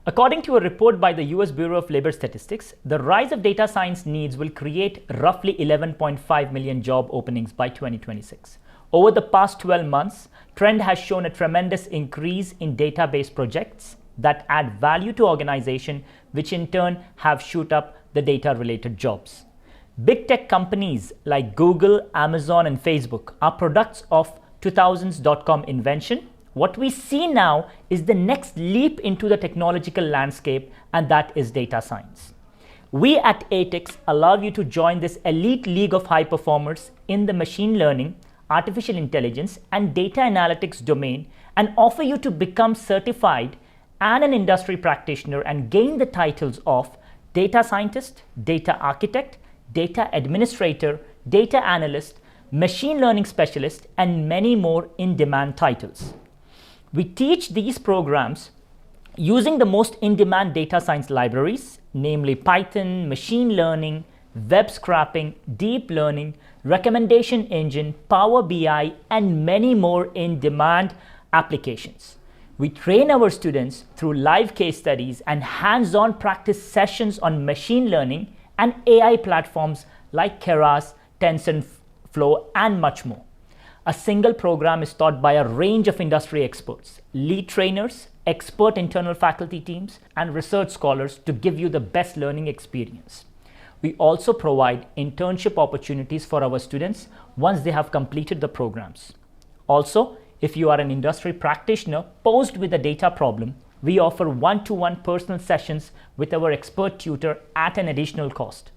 According to a report by the US Bureau of Labor Statistics, the rise of data science needs will create roughly 11.5 million job openings by 2026. Over the past 12 months, trend has shown a tremendous increase in database projects that add value to organizations, which in turn have shoot up the data-related jobs. Big tech companies like Google, Amazon, and Facebook are products of 2000s.com invention. What we see now is the next leap into the technological landscape, and that is data science. We at ATIX allow you to join this elite league of high performers in the machine learning, artificial intelligence, and data analytics domain, and offer you to become certified and an industry practitioner and gain the titles of data scientist, data architect, data administrator, data analyst, machine learning specialist, and many more in-demand titles. We teach these programs using the most in-demand data science libraries, namely Python, machine learning, web scraping, deep learning, recommendation engine, Power BI, and many more in-demand applications. We train our students through live case studies and hands-on practice sessions on machine learning and AI platforms like Keras, TensorFlow, and much more. A single program is taught by a range of industry experts, lead trainers, expert internal faculty teams, and research scholars to give you the best learning experience. We also provide internship opportunities for our students once they have completed the programs. Also, if you are an industry practitioner posed with a data problem, we offer one-to-one personal sessions with our expert tutor at an additional cost.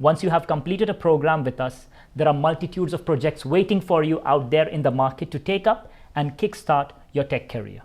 Once you have completed a program with us, there are multitudes of projects waiting for you out there in the market to take up and kickstart your tech career.